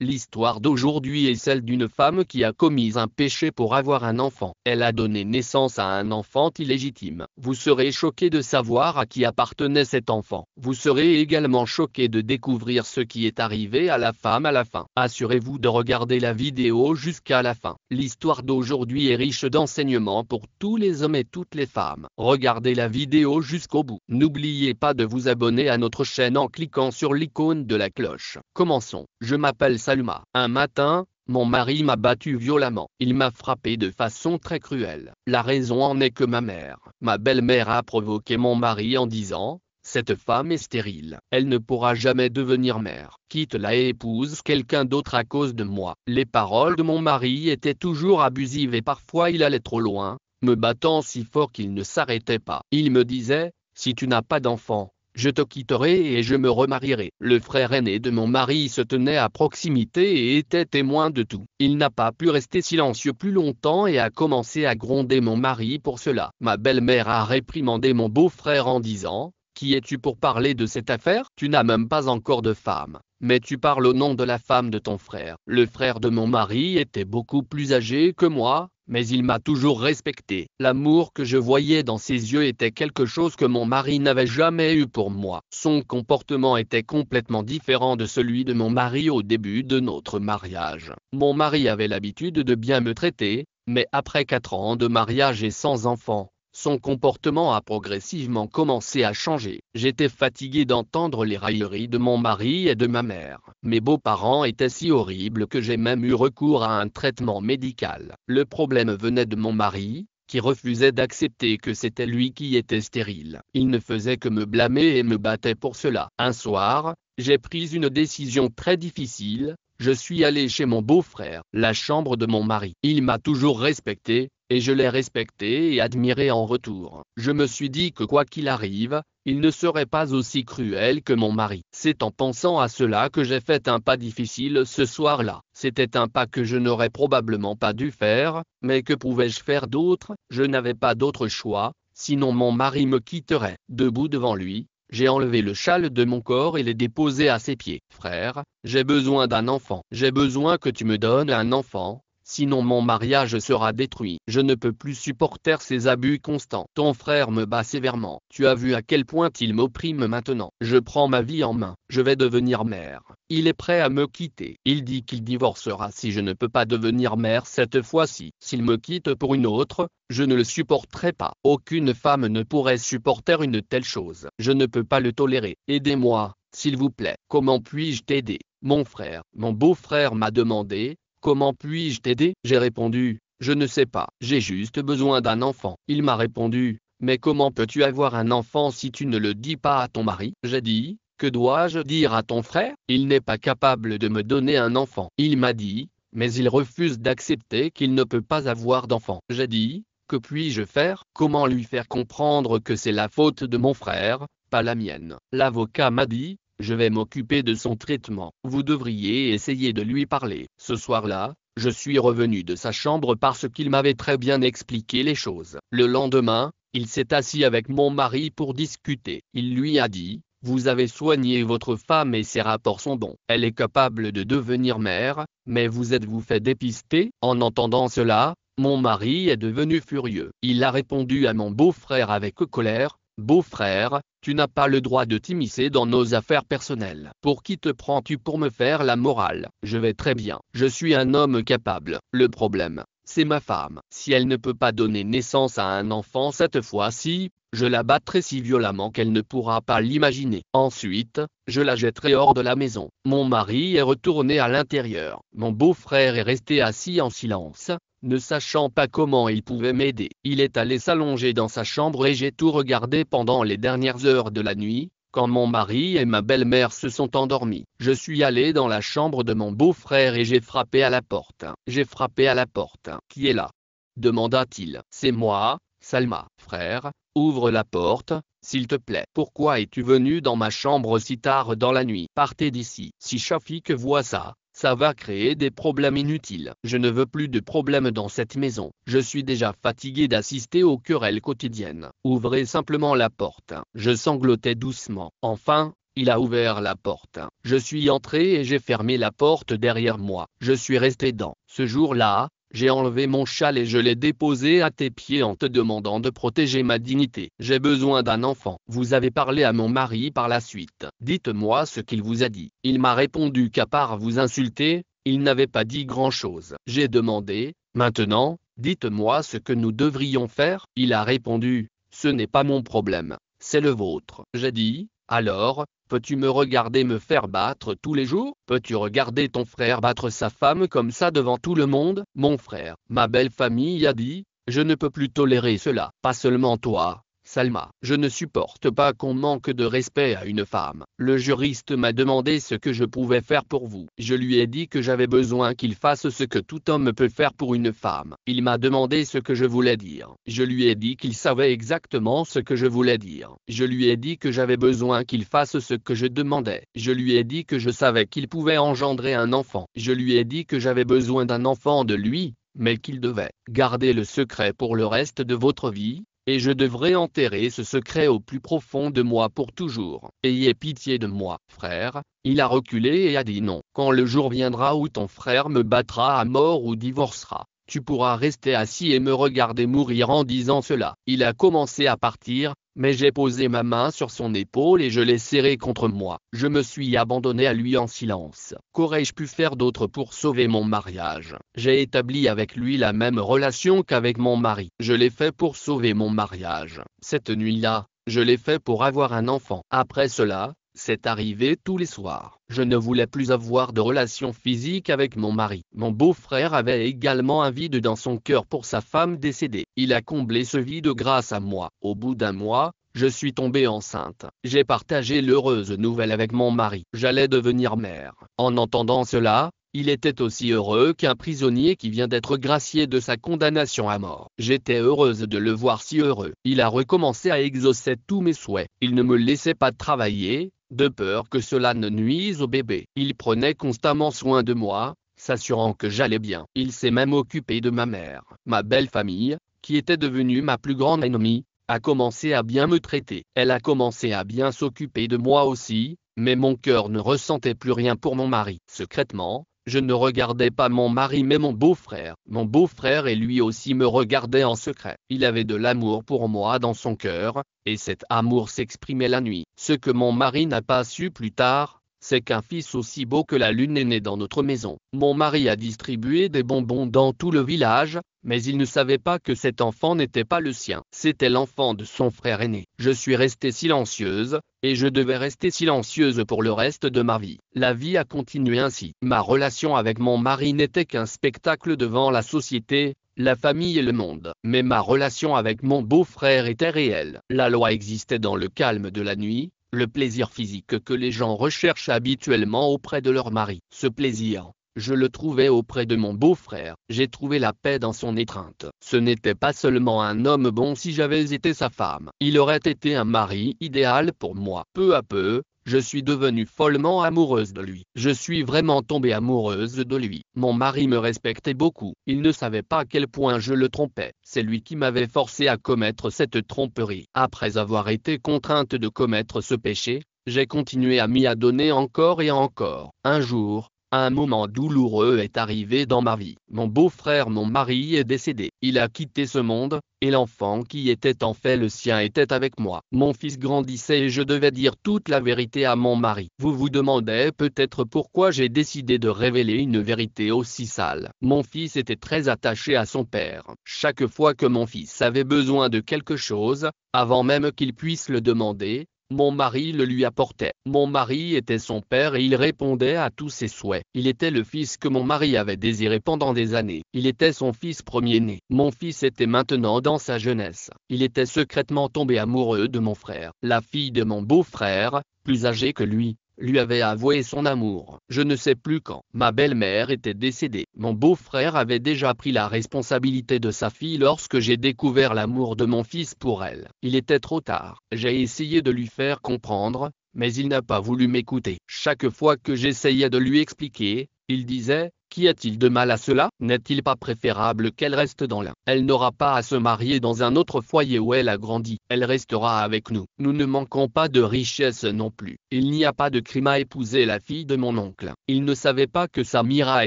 L'histoire d'aujourd'hui est celle d'une femme qui a commis un péché pour avoir un enfant. Elle a donné naissance à un enfant illégitime. Vous serez choqué de savoir à qui appartenait cet enfant. Vous serez également choqué de découvrir ce qui est arrivé à la femme à la fin. Assurez-vous de regarder la vidéo jusqu'à la fin. L'histoire d'aujourd'hui est riche d'enseignements pour tous les hommes et toutes les femmes. Regardez la vidéo jusqu'au bout. N'oubliez pas de vous abonner à notre chaîne en cliquant sur l'icône de la cloche. Commençons. Je m'appelle Salma. Un matin, mon mari m'a battu violemment. Il m'a frappé de façon très cruelle. La raison en est que ma belle-mère a provoqué mon mari en disant: cette femme est stérile. Elle ne pourra jamais devenir mère. Quitte-la et épouse quelqu'un d'autre à cause de moi. Les paroles de mon mari étaient toujours abusives et parfois il allait trop loin, me battant si fort qu'il ne s'arrêtait pas. Il me disait: si tu n'as pas d'enfant, je te quitterai et je me remarierai. Le frère aîné de mon mari se tenait à proximité et était témoin de tout. Il n'a pas pu rester silencieux plus longtemps et a commencé à gronder mon mari pour cela. Ma belle-mère a réprimandé mon beau-frère en disant: qui es-tu pour parler de cette affaire? Tu n'as même pas encore de femme, mais tu parles au nom de la femme de ton frère. Le frère de mon mari était beaucoup plus âgé que moi, mais il m'a toujours respecté. L'amour que je voyais dans ses yeux était quelque chose que mon mari n'avait jamais eu pour moi. Son comportement était complètement différent de celui de mon mari au début de notre mariage. Mon mari avait l'habitude de bien me traiter, mais après 4 ans de mariage et sans enfant, son comportement a progressivement commencé à changer. J'étais fatigué d'entendre les railleries de mon mari et de ma mère. Mes beaux-parents étaient si horribles que j'ai même eu recours à un traitement médical. Le problème venait de mon mari, qui refusait d'accepter que c'était lui qui était stérile. Il ne faisait que me blâmer et me battait pour cela. Un soir, j'ai pris une décision très difficile. Je suis allé chez mon beau-frère, la chambre de mon mari. Il m'a toujours respecté, et je l'ai respecté et admiré en retour. Je me suis dit que quoi qu'il arrive, il ne serait pas aussi cruel que mon mari. C'est en pensant à cela que j'ai fait un pas difficile ce soir-là. C'était un pas que je n'aurais probablement pas dû faire, mais que pouvais-je faire d'autre? Je n'avais pas d'autre choix, sinon mon mari me quitterait. Debout devant lui, j'ai enlevé le châle de mon corps et l'ai déposé à ses pieds. Frère, j'ai besoin d'un enfant. J'ai besoin que tu me donnes un enfant, sinon mon mariage sera détruit. Je ne peux plus supporter ces abus constants. Ton frère me bat sévèrement. Tu as vu à quel point il m'opprime maintenant. Je prends ma vie en main. Je vais devenir mère. Il est prêt à me quitter. Il dit qu'il divorcera si je ne peux pas devenir mère cette fois-ci. S'il me quitte pour une autre, je ne le supporterai pas. Aucune femme ne pourrait supporter une telle chose. Je ne peux pas le tolérer. Aidez-moi, s'il vous plaît. Comment puis-je t'aider? Mon frère, mon beau-frère m'a demandé: comment puis-je t'aider? J'ai répondu: je ne sais pas. J'ai juste besoin d'un enfant. Il m'a répondu: mais comment peux-tu avoir un enfant si tu ne le dis pas à ton mari? J'ai dit: que dois-je dire à ton frère? Il n'est pas capable de me donner un enfant. Il m'a dit: mais il refuse d'accepter qu'il ne peut pas avoir d'enfant. J'ai dit: que puis-je faire? Comment lui faire comprendre que c'est la faute de mon frère, pas la mienne? L'avocat m'a dit: je vais m'occuper de son traitement. Vous devriez essayer de lui parler. Ce soir-là, je suis revenu de sa chambre parce qu'il m'avait très bien expliqué les choses. Le lendemain, il s'est assis avec mon mari pour discuter. Il lui a dit: vous avez soigné votre femme et ses rapports sont bons. Elle est capable de devenir mère, mais vous êtes-vous fait dépister? En entendant cela, mon mari est devenu furieux. Il a répondu à mon beau-frère avec colère: beau-frère, tu n'as pas le droit de t'immiscer dans nos affaires personnelles. Pour qui te prends-tu pour me faire la morale? Je vais très bien. Je suis un homme capable. Le problème, c'est ma femme. Si elle ne peut pas donner naissance à un enfant cette fois-ci, je la battrai si violemment qu'elle ne pourra pas l'imaginer. Ensuite, je la jetterai hors de la maison. Mon mari est retourné à l'intérieur. Mon beau-frère est resté assis en silence, ne sachant pas comment il pouvait m'aider. Il est allé s'allonger dans sa chambre et j'ai tout regardé pendant les dernières heures de la nuit, quand mon mari et ma belle-mère se sont endormis. Je suis allé dans la chambre de mon beau-frère et j'ai frappé à la porte. J'ai frappé à la porte. Qui est là? Demanda-t-il. C'est moi, Salma. Frère, ouvre la porte, s'il te plaît. Pourquoi es-tu venu dans ma chambre si tard dans la nuit? Partez d'ici. Si Shafik voit ça, ça va créer des problèmes inutiles. Je ne veux plus de problèmes dans cette maison. Je suis déjà fatigué d'assister aux querelles quotidiennes. Ouvrez simplement la porte. Je sanglotais doucement. Enfin, Il a ouvert la porte. Je suis entré et j'ai fermé la porte derrière moi. Je suis resté dans. Ce jour-là, j'ai enlevé mon châle et je l'ai déposé à tes pieds en te demandant de protéger ma dignité. J'ai besoin d'un enfant. Vous avez parlé à mon mari par la suite. Dites-moi ce qu'il vous a dit. Il m'a répondu qu'à part vous insulter, il n'avait pas dit grand-chose. J'ai demandé, maintenant, dites-moi ce que nous devrions faire. Il a répondu, ce n'est pas mon problème, c'est le vôtre. J'ai dit, alors, peux-tu me regarder me faire battre tous les jours? Peux-tu regarder ton frère battre sa femme comme ça devant tout le monde? Mon frère, ma belle famille a dit, je ne peux plus tolérer cela. Pas seulement toi, Salma. Je ne supporte pas qu'on manque de respect à une femme. Le juriste m'a demandé ce que je pouvais faire pour vous. Je lui ai dit que j'avais besoin qu'il fasse ce que tout homme peut faire pour une femme. Il m'a demandé ce que je voulais dire. Je lui ai dit qu'il savait exactement ce que je voulais dire. Je lui ai dit que j'avais besoin qu'il fasse ce que je demandais. Je lui ai dit que je savais qu'il pouvait engendrer un enfant. Je lui ai dit que j'avais besoin d'un enfant de lui, mais qu'il devait garder le secret pour le reste de votre vie. Et je devrais enterrer ce secret au plus profond de moi pour toujours. Ayez pitié de moi, frère. Il a reculé et a dit non. Quand le jour viendra où ton frère me battra à mort ou divorcera, tu pourras rester assis et me regarder mourir en disant cela. Il a commencé à partir, mais j'ai posé ma main sur son épaule et je l'ai serré contre moi. Je me suis abandonné à lui en silence. Qu'aurais-je pu faire d'autre pour sauver mon mariage? J'ai établi avec lui la même relation qu'avec mon mari. Je l'ai fait pour sauver mon mariage. Cette nuit-là, je l'ai fait pour avoir un enfant. Après cela, c'est arrivé tous les soirs. Je ne voulais plus avoir de relation physique avec mon mari. Mon beau-frère avait également un vide dans son cœur pour sa femme décédée. Il a comblé ce vide grâce à moi. Au bout d'un mois, je suis tombée enceinte. J'ai partagé l'heureuse nouvelle avec mon mari. J'allais devenir mère. En entendant cela, il était aussi heureux qu'un prisonnier qui vient d'être gracié de sa condamnation à mort. J'étais heureuse de le voir si heureux. Il a recommencé à exaucer tous mes souhaits. Il ne me laissait pas travailler, de peur que cela ne nuise au bébé. Il prenait constamment soin de moi, s'assurant que j'allais bien. Il s'est même occupé de ma mère. Ma belle famille, qui était devenue ma plus grande ennemie, a commencé à bien me traiter. Elle a commencé à bien s'occuper de moi aussi, mais mon cœur ne ressentait plus rien pour mon mari. Secrètement, je ne regardais pas mon mari mais mon beau-frère. Mon beau-frère et lui aussi me regardaient en secret. Il avait de l'amour pour moi dans son cœur, et cet amour s'exprimait la nuit. Ce que mon mari n'a pas su plus tard, c'est qu'un fils aussi beau que la lune est né dans notre maison. Mon mari a distribué des bonbons dans tout le village, mais il ne savait pas que cet enfant n'était pas le sien. C'était l'enfant de son frère aîné. Je suis restée silencieuse, et je devais rester silencieuse pour le reste de ma vie. La vie a continué ainsi. Ma relation avec mon mari n'était qu'un spectacle devant la société, la famille et le monde. Mais ma relation avec mon beau-frère était réelle. La loi existait dans le calme de la nuit, le plaisir physique que les gens recherchent habituellement auprès de leur mari. Ce plaisir, je le trouvais auprès de mon beau-frère. J'ai trouvé la paix dans son étreinte. Ce n'était pas seulement un homme bon si j'avais été sa femme. Il aurait été un mari idéal pour moi. Peu à peu, je suis devenue follement amoureuse de lui. Je suis vraiment tombée amoureuse de lui. Mon mari me respectait beaucoup. Il ne savait pas à quel point je le trompais. C'est lui qui m'avait forcé à commettre cette tromperie. Après avoir été contrainte de commettre ce péché, j'ai continué à m'y adonner encore et encore. Un jour, un moment douloureux est arrivé dans ma vie. Mon beau-frère, mon mari, est décédé. Il a quitté ce monde, et l'enfant qui était en fait le sien était avec moi. Mon fils grandissait et je devais dire toute la vérité à mon mari. Vous vous demandez peut-être pourquoi j'ai décidé de révéler une vérité aussi sale. Mon fils était très attaché à son père. Chaque fois que mon fils avait besoin de quelque chose, avant même qu'il puisse le demander, mon mari le lui apportait. Mon mari était son père et il répondait à tous ses souhaits. Il était le fils que mon mari avait désiré pendant des années. Il était son fils premier-né. Mon fils était maintenant dans sa jeunesse. Il était secrètement tombé amoureux de mon frère. La fille de mon beau-frère, plus âgée que lui avait avoué son amour. Je ne sais plus quand. Ma belle-mère était décédée. Mon beau-frère avait déjà pris la responsabilité de sa fille lorsque j'ai découvert l'amour de mon fils pour elle. Il était trop tard. J'ai essayé de lui faire comprendre, mais il n'a pas voulu m'écouter. Chaque fois que j'essayais de lui expliquer, il disait Qu'y a-t-il de mal à cela? N'est-il pas préférable qu'elle reste dans l'un? Elle n'aura pas à se marier dans un autre foyer où elle a grandi. Elle restera avec nous. Nous ne manquons pas de richesse non plus. Il n'y a pas de crime à épouser la fille de mon oncle. Il ne savait pas que Samira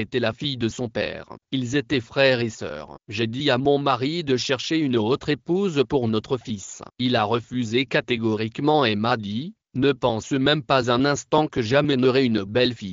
était la fille de son père. Ils étaient frères et sœurs. J'ai dit à mon mari de chercher une autre épouse pour notre fils. Il a refusé catégoriquement et m'a dit: ne pense même pas un instant que j'amènerai une belle fille.